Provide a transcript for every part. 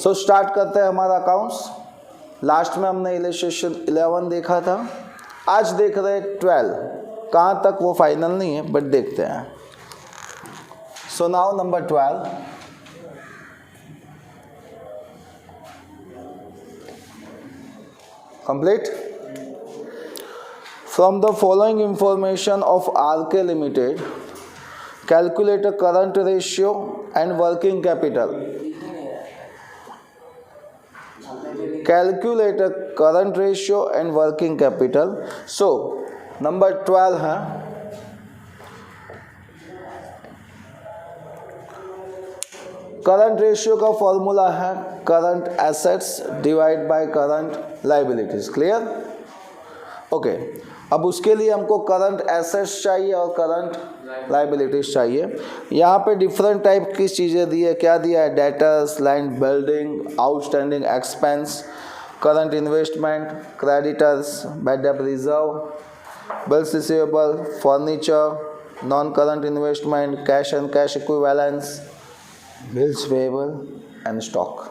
So start करते हैं हमारा अकाउंट्स। लास्ट में हमने इलस्ट्रेशन 11 देखा था, आज देख रहे हैं 12। कहाँ तक वो फाइनल नहीं है बट देखते हैं। So now number 12, complete. From the following information of RK Limited, calculate a current ratio and working capital. Calculate a current ratio and working capital. So, number 12 है, करंट रेशियो का formula है current assets divide by current liabilities. Clear? Okay, अब उसके लिए हमको current assets चाहिए और current liabilities चाहिए। यहाँ पे डिफरेंट टाइप की चीज़ें दी है। क्या दिया है? Debtors, land building, outstanding expense, current investment, creditors, bad debt reserve, bills receivable, furniture, non current investment, cash and cash equivalence, bills payable and stock.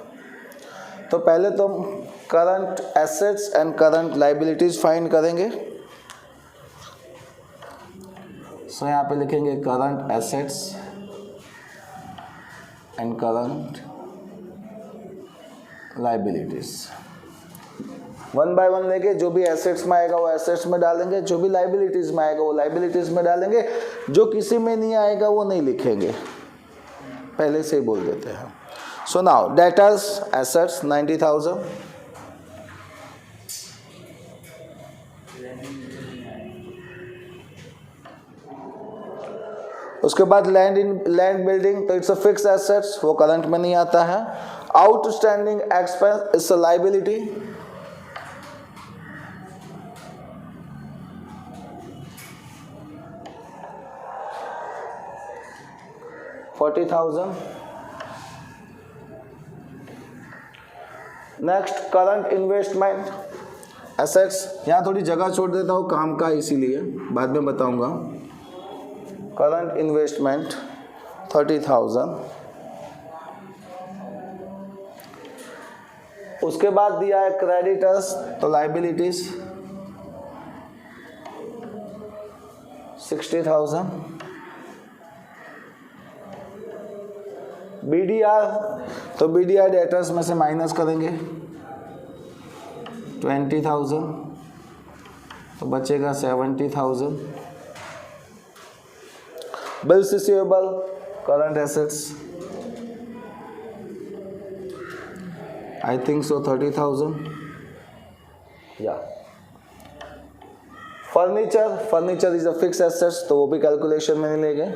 तो पहले तो हम current assets and current liabilities find करेंगे। सो यहाँ पे लिखेंगे current assets and current liabilities. One by one लेके जो भी एसेट्स में आएगा वो एसेट्स में डालेंगे, जो भी लाइबिलिटीज में आएगा वो लाइबिलिटीज में डालेंगे, जो किसी में नहीं आएगा वो नहीं लिखेंगे, पहले से ही बोल देते हैं। सो नाउ डेटर्स एसेट्स 90,000, उसके बाद लैंड बिल्डिंग, तो इट्स अ फिक्स एसेट्स, वो करंट में नहीं आता है। Outstanding expense it's a liability, $40,000। Next current investment assets, यहाँ थोड़ी जगह छोड़ देता हूँ काम का, इसीलिए बाद में बताऊंगा। Current investment 30,000। उसके बाद दिया है क्रेडिटर्स, तो लाइबिलिटीज 60,000। BDR, तो BDR डेटर्स में से माइनस करेंगे 20,000, तो बचेगा 70,000। Bills receivable current assets I think so 30,000 या। Furniture is a fix assets, तो वो भी कैलकुलेशन में नहीं लेंगे।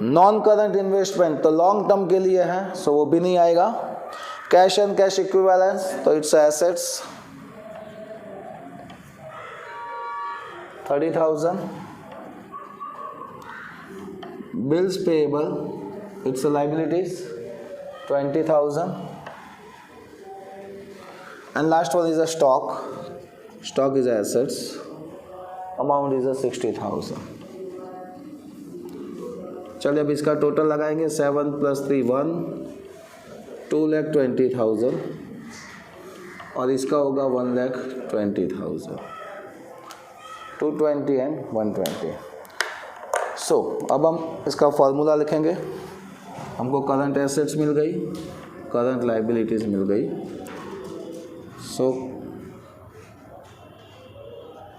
नॉन करंट इन्वेस्टमेंट तो लॉन्ग टर्म के लिए है, सो वो भी नहीं आएगा। कैश एंड कैश इक्विवेलेंस, तो its assets 30,000। Bills payable it's liabilities 20,000 and last one is a stock is assets, amount is a 60,000। चलिए अब इसका टोटल लगाएंगे। 7 + 3 1, 2,20,000 और इसका होगा 1,20,000, 220 एंड 120। सो अब हम इसका फॉर्मूला लिखेंगे। हमको करंट एसेट्स मिल गई, करंट लाइबिलिटीज मिल गई। So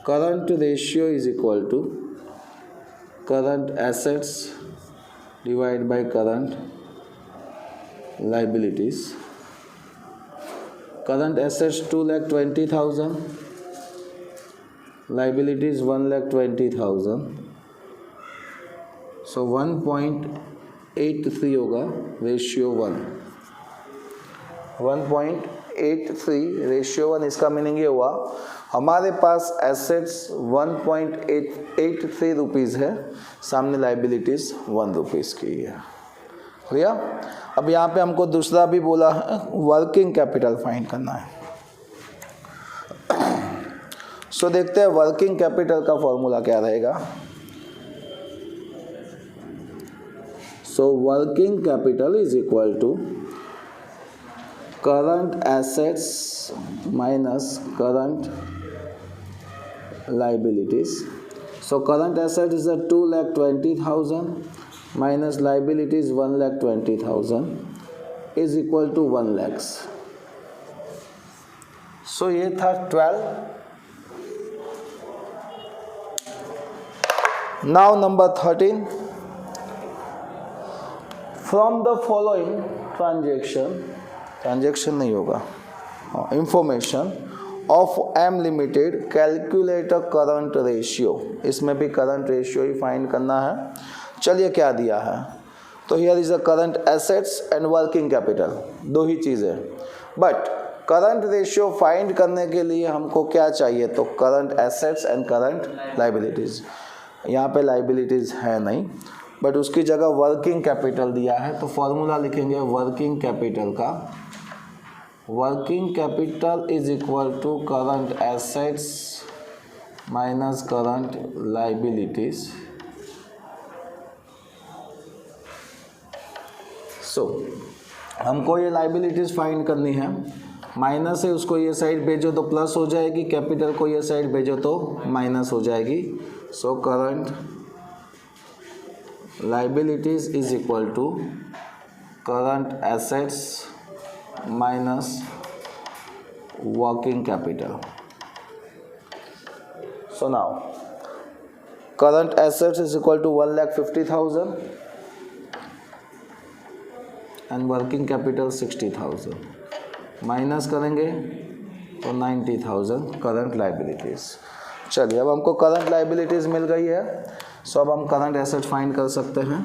current ratio is equal to current assets divide by current liabilities. Current assets 2,20,000, liabilities 1,20,000, so 1.83 होगा रेशियो 1, 1.83 रेशियो 1। इसका मीनिंग ये हुआ हमारे पास एसेट्स 1.83 रुपीज़ है, सामने लाइबिलिटीज़ 1 रुपीज़ की है। भैया अब यहाँ पे हमको दूसरा भी बोला है, वर्किंग कैपिटल फाइंड करना है। सो देखते हैं वर्किंग कैपिटल का फॉर्मूला क्या रहेगा। So working capital is equal to current assets minus current liabilities. So current asset is a 2,20,000 minus liabilities 1,20,000 is equal to 1 lakhs. So ये था 12. Now number 13. From the following transaction नहीं होगा, information of M Limited calculate a current ratio. इसमें भी current ratio ही find करना है. चलिए क्या दिया है, तो here is a current assets and working capital, दो ही चीज़ें. बट करंट रेशियो फाइंड करने के लिए हमको क्या चाहिए, तो current assets and current liabilities. यहाँ पे लाइबिलिटीज़ है नहीं, बट उसकी जगह वर्किंग कैपिटल दिया है, तो फॉर्मूला लिखेंगे वर्किंग कैपिटल का. Working capital is equal to current assets minus current liabilities. So हमको ये लाइबिलिटीज फाइंड करनी है. माइनस है, उसको ये साइड भेजो तो प्लस हो जाएगी, कैपिटल को ये साइड भेजो तो माइनस हो जाएगी. So current liabilities is equal to current assets minus working capital. So now current assets is equal to 1,50,000 and working capital 60,000. Minus करेंगे तो 90,000 करंट लाइबिलिटीज़. चलिए अब हमको करंट लाइबिलिटीज़ मिल गई है. सो अब हम करंट एसेट फाइंड कर सकते हैं.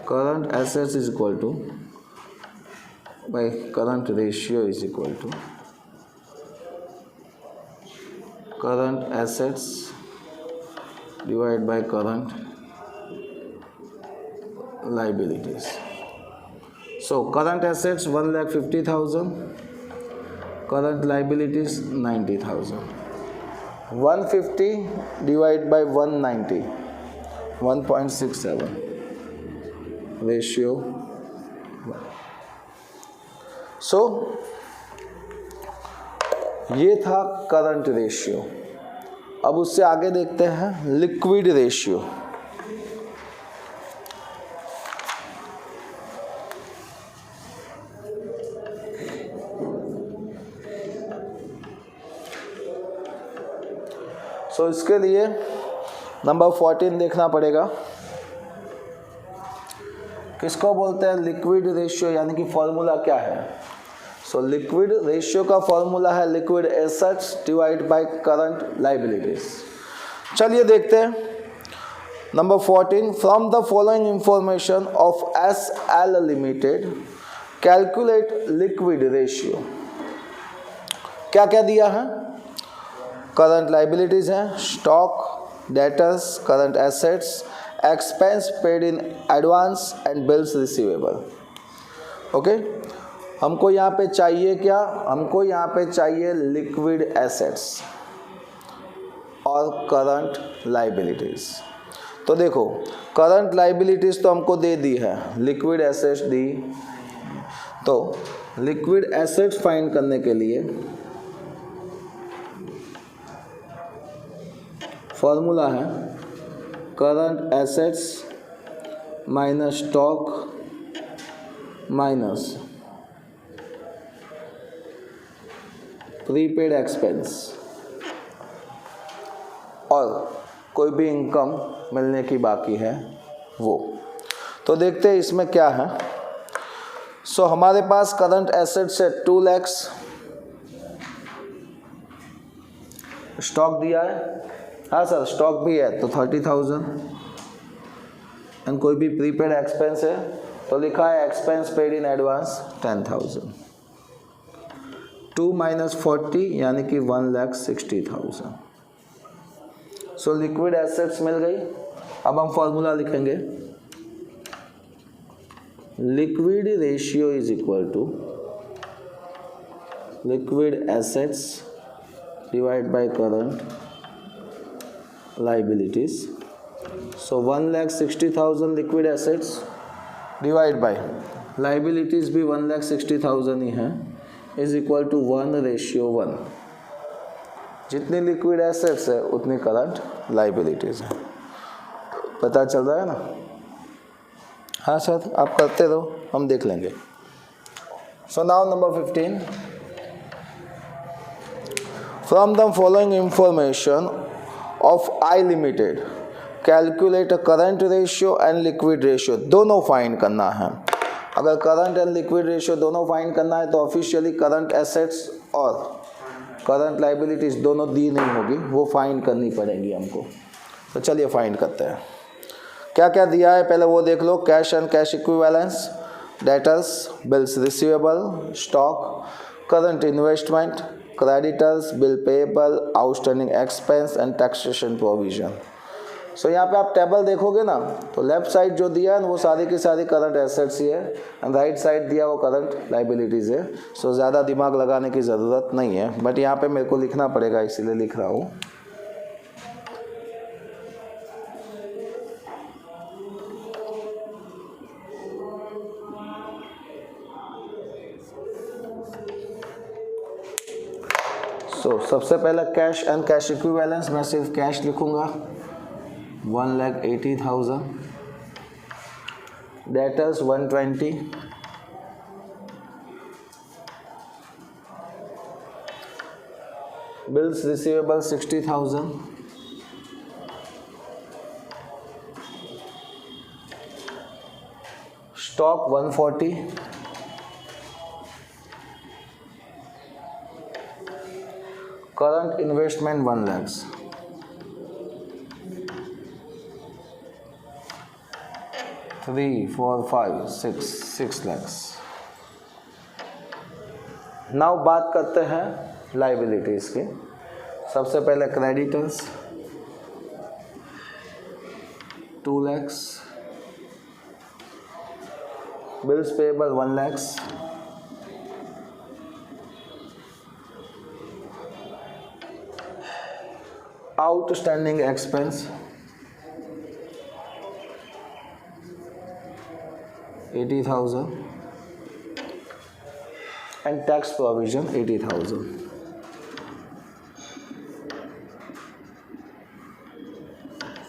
Current assets is equal to by current ratio is equal to current assets divide by current liabilities. So current assets 1,50,000, current liabilities 90,000. 150 divide by 190, 1.67 ratio. So ये था current ratio. अब उससे आगे देखते हैं लिक्विड रेशियो. तो इसके लिए नंबर 14 देखना पड़ेगा. किसको बोलते हैं लिक्विड रेशियो, यानी कि फॉर्मूला क्या है. सो लिक्विड रेशियो का फॉर्मूला है liquid assets divide by current liabilities. चलिए देखते हैं number 14. From the following information of SL limited calculate liquid ratio. क्या क्या दिया है, करंट लाइबिलिटीज़ हैं, stock, debtors, current assets, expense paid in advance and bills receivable. Okay, हमको यहाँ पे चाहिए क्या, हमको यहाँ पे चाहिए लिक्विड एसेट्स और करंट लाइबिलिटीज़. तो देखो करंट लाइबिलिटीज़ तो हमको दे दी है, लिक्विड एसेट्स दी. तो लिक्विड एसेट्स फाइंड करने के लिए फॉर्मूला है current assets minus stock minus prepaid expense और कोई भी इनकम मिलने की बाकी है वो. तो देखते हैं इसमें क्या है. सो हमारे पास करंट एसेट्स है 2 lakhs, स्टॉक दिया है, हाँ सर स्टॉक भी है तो 30,000, एंड कोई भी प्रीपेड एक्सपेंस है तो लिखा है expense paid in advance 10,000. 2 minus 40 यानी कि 1,60,000. सो लिक्विड एसेट्स मिल गई. अब हम फॉर्मूला लिखेंगे liquid ratio is equal to liquid assets divide by current liabilities. So 1,60,000 liquid assets divide by liabilities भी 1,60,000 ही है, इज इक्वल टू 1:1। जितनी लिक्विड एसेट्स है उतनी करंट लाइबिलिटीज़ है। पता चल रहा है ना? हाँ सर, आप करते रहो, हम देख लेंगे। So now number 15, from the following information of I limited calculate current ratio and liquid ratio, दोनों फाइंड करना है। अगर करंट एंड लिक्विड रेशियो दोनों फाइंड करना है तो ऑफिशियली करंट एसेट्स और करंट लाइबिलिटीज़ दोनों दी नहीं होगी, वो फाइंड करनी पड़ेगी हमको। तो चलिए फाइंड करते हैं। क्या क्या दिया है पहले वो देख लो। Cash and cash equivalents, debtors, bills receivable, stock, current investment, creditors, bill payable, outstanding expense and taxation provision. So यहाँ पे आप टेबल देखोगे ना तो लेफ्ट साइड जो दिया है वो सारी की सारी करंट एसेट्स ही है, एंड राइट साइड दिया वो करंट लाइबिलिटीज़ है। सो ज़्यादा दिमाग लगाने की ज़रूरत नहीं है, बट यहाँ पे मेरे को लिखना पड़ेगा इसीलिए लिख रहा हूँ। सबसे पहले कैश एंड कैश इक्विवेलेंस, मैं सिर्फ कैश लिखूंगा 1,80,000, debtors 120, bills receivable 60,000, stock 140, current investment 1 lakhs, three 4 5 6 lakhs। Now बात करते हैं लाइबिलिटीज़ की। सबसे पहले creditors 2 lakhs, bills payable 1 lakhs, outstanding expense 80,000 and tax provision 80,000।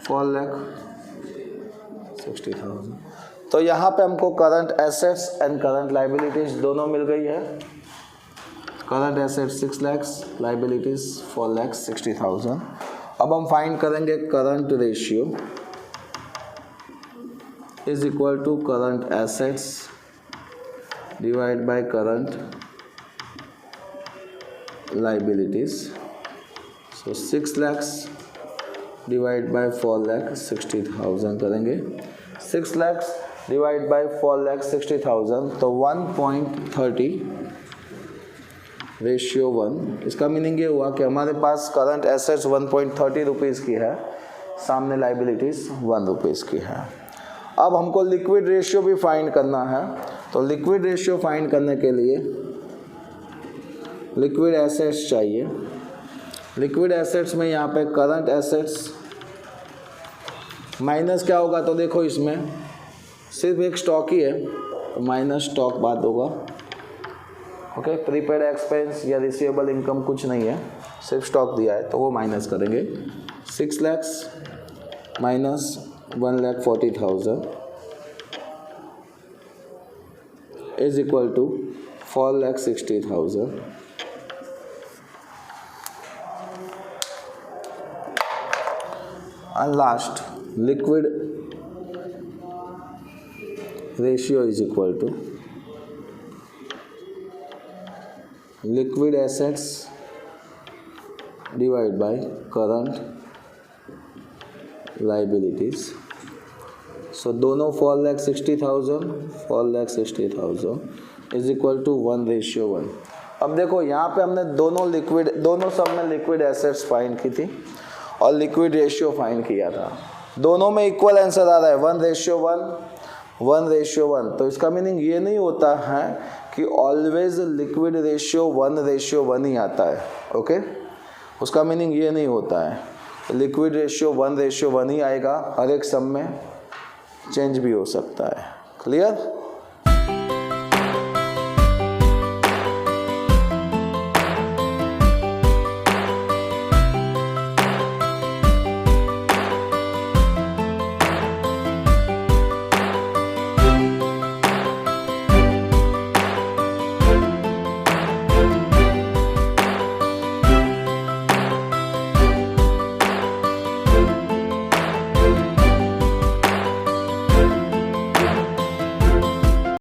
4,60,000। तो यहाँ पे हमको current assets and current liabilities दोनों मिल गई है। Current assets 6 lakhs, liabilities 4,60,000। अब हम फाइंड करेंगे current ratio is equal to current assets divide by current liabilities. So 6 lakhs divide by 4,60,000 करेंगे। 6 lakhs डिवाइड बाय 4,60,000 तो 1.30 रेशियो 1। इसका मीनिंग ये हुआ कि हमारे पास करंट एसेट्स 1.30 रुपीज़ की है, सामने लाइबिलिटीज़ 1 रुपीज़ की है। अब हमको लिक्विड रेशियो भी फाइंड करना है। तो लिक्विड रेशियो फाइंड करने के लिए लिक्विड एसेट्स चाहिए। लिक्विड एसेट्स में यहाँ पे करंट एसेट्स माइनस क्या होगा, तो देखो इसमें सिर्फ एक स्टॉक ही है तो माइनस स्टॉक बात होगा। ओके, प्रीपेड एक्सपेंस या रिसीवेबल इनकम कुछ नहीं है, सिर्फ स्टॉक दिया है तो वो माइनस करेंगे। 6 lakhs minus 1,40,000 is equal to 4,60,000। and last liquid ratio is equal to liquid assets divided by current liabilities। so दोनों 4,60,000 इज इक्वल टू 1:1। अब देखो यहाँ पे हमने दोनों सब में लिक्विड एसेट्स फाइंड की थी और लिक्विड रेशियो फाइंड किया था। दोनों में इक्वल आंसर आ रहा है 1:1। तो इसका मीनिंग ये नहीं होता है कि ऑलवेज लिक्विड रेशियो 1:1 ही आता है। ओके, उसका मीनिंग ये नहीं होता है। लिक्विड रेशियो 1:1 ही आएगा, हर एक सब में चेंज भी हो सकता है। क्लियर?